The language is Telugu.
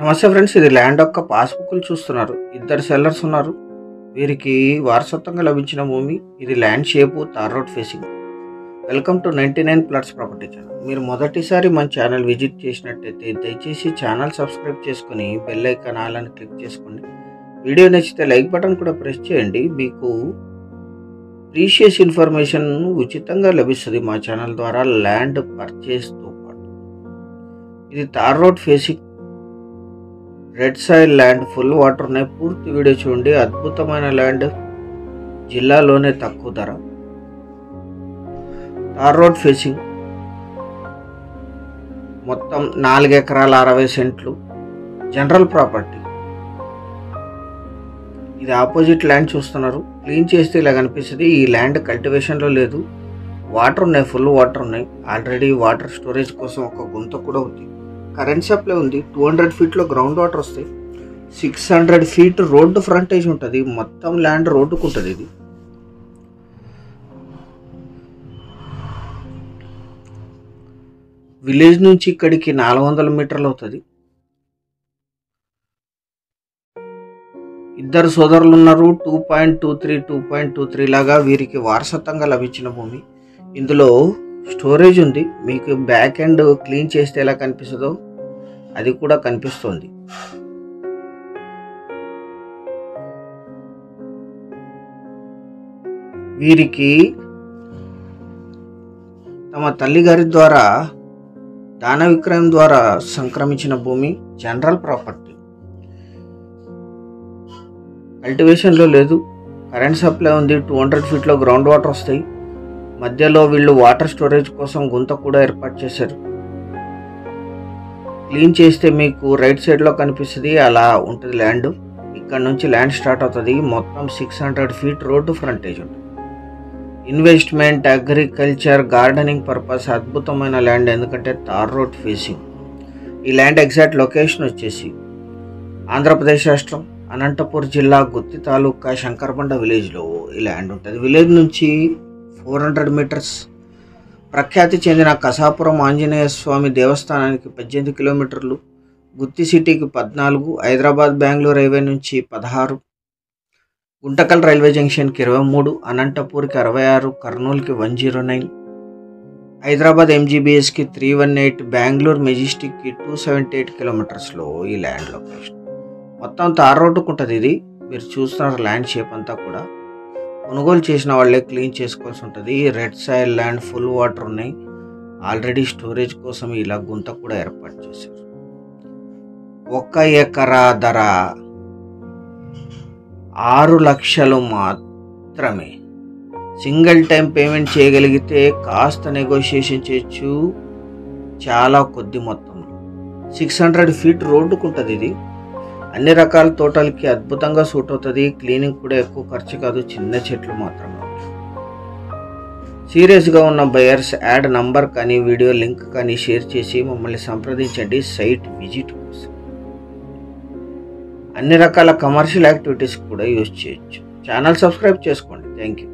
నమస్తే ఫ్రెండ్స్, ఇది ల్యాండ్ యొక్క పాస్బుక్లు చూస్తున్నారు. ఇద్దరు సెల్లర్స్ ఉన్నారు. వీరికి వారసత్వంగా లభించిన భూమి. ఇది land shape tar road facing. Welcome to 99 plots property channel. మీరు మొదటిసారి మన ఛానల్ విజిట్ చేసినట్టయితే దయచేసి ఛానల్ సబ్స్క్రైబ్ చేసుకొని బెల్ ఐకాన్ ఆల్ అని క్లిక్ చేసుకోండి. వీడియో నచ్చితే లైక్ బటన్ కూడా ప్రెస్ చేయండి. మీకు ప్రీషియస్ ఇన్ఫర్మేషన్ ఉచితంగా లభిస్తుంది మా ఛానల్ ద్వారా ల్యాండ్ పర్చేస్తో పాటు. ఇది tar road facing, red soil land, full water ఉన్నాయి. పూర్తి వీడియో చూడండి. అద్భుతమైన ల్యాండ్, జిల్లాలోనే తక్కువ ధర. తార్ రోడ్ ఫేసింగ్, మొత్తం 4 ఎకరాల 60 సెంట్లు, జనరల్ ప్రాపర్టీ. ఇది ఆపోజిట్ ల్యాండ్ చూస్తున్నారు. క్లీన్ చేస్తే ఇలా కనిపిస్తుంది. ఈ ల్యాండ్ కల్టివేషన్లో లేదు. వాటర్ ఉన్నాయి, ఫుల్ వాటర్ ఉన్నాయి. ఆల్రెడీ వాటర్ స్టోరేజ్ కోసం ఒక గుంత కూడా ఉంది. కరెంట్ సప్లై ఉంది. 200 ఫీట్లో గ్రౌండ్ వాటర్ వస్తాయి. 600 ఫీట్ రోడ్డు ఫ్రంటేజ్ ఉంటుంది. మొత్తం ల్యాండ్ రోడ్డుకు ఉంటుంది. ఇది విలేజ్ నుంచి ఇక్కడికి 400 మీటర్లు అవుతుంది. ఇద్దరు సోదరులు ఉన్నారు. 2.23 లాగా వీరికి వారసత్వంగా లభించిన భూమి. ఇందులో స్టోరేజ్ ఉంది. మీకు బ్యాక్ ఎండ్ క్లీన్ చేస్తే ఎలా కనిపిస్తుందో అది కూడా కనిపిస్తుంది. వీరికి తమ తల్లిగారి ద్వారా దాన విక్రయం ద్వారా సంక్రమించిన భూమి, జనరల్ ప్రాపర్టీ. కల్టివేషన్లో లేదు. కరెంట్ సప్లై ఉంది. 200 ఫీట్లో గ్రౌండ్ వాటర్ వస్తాయి. మధ్యలో వీళ్ళు వాటర్ స్టోరేజ్ కోసం గుంత కూడా ఏర్పాటు చేశారు. క్లీన్ చేస్తే మీకు రైట్ సైడ్లో కనిపిస్తుంది. అలా ఉంటుంది ల్యాండ్. ఇక్కడ నుంచి ల్యాండ్ స్టార్ట్ అవుతుంది. మొత్తం 600 ఫీట్ రోడ్డు ఫ్రంటేజ్ ఉంటుంది. ఇన్వెస్ట్మెంట్, అగ్రికల్చర్, గార్డెనింగ్ పర్పస్ అద్భుతమైన ల్యాండ్. ఎందుకంటే తార్ రోడ్ ఫేసింగ్. ఈ ల్యాండ్ ఎగ్జాక్ట్ లొకేషన్ వచ్చేసి ఆంధ్రప్రదేశ్ రాష్ట్రం, అనంతపూర్ జిల్లా, గుత్తి తాలూకా, శంకరబండ విలేజ్లో ఈ ల్యాండ్ ఉంటుంది. విలేజ్ నుంచి 400 మీటర్స్. ప్రఖ్యాతి చెందిన కసాపురం ఆంజనేయ స్వామి దేవస్థానానికి 18 కిలోమీటర్లు, గుత్తి సిటీకి 14, హైదరాబాద్ బెంగళూరు హైవే నుంచి 16, గుంటకల్ రైల్వే జంక్షన్కి 23, అనంతపూర్కి 66, కర్నూలుకి 109, హైదరాబాద్ ఎంజీబీఎస్కి 318, బెంగళూరు మెజెస్టిక్కి 278 కిలోమీటర్స్లో ఈ ల్యాండ్ లొకేషన్. మొత్తం తార్ రోడ్డుకు ఉంటుంది. ఇది మీరు చూస్తున్నారు ల్యాండ్ షేప్ అంతా కూడా. కొనుగోలు చేసిన వాళ్ళే క్లీన్ చేసుకోవాల్సి ఉంటుంది. Red soil land, full water ఉన్నాయి. ఆల్రెడీ స్టోరేజ్ కోసం ఇలా గుంత కూడా ఏర్పాటు చేశారు. 1 ఎకరా ధర 6 లక్షలు మాత్రమే. సింగిల్ టైం పేమెంట్ చేయగలిగితే కాస్త నెగోషియేషన్ చేయొచ్చు. చాలా కొద్ది మొత్తంలో. 600 ఫీట్ రోడ్డుకు ఉంటుంది. ఇది అన్ని రకాల తోటలకి అద్భుతంగా సూట్ అవుతుంది. క్లీనింగ్ కూడా ఎక్కువ ఖర్చు కాదు. చిన్న చెట్లు మాత్రమే. సీరియస్గా ఉన్న బయర్స్ యాడ్ నంబర్ కానీ వీడియో లింక్ కానీ షేర్ చేసి మమ్మల్ని సంప్రదించండి సైట్ విజిట్ కోసం. అన్ని రకాల కమర్షియల్ యాక్టివిటీస్ కూడా యూజ్ చేయొచ్చు. ఛానల్ సబ్స్క్రైబ్ చేసుకోండి. Thank you.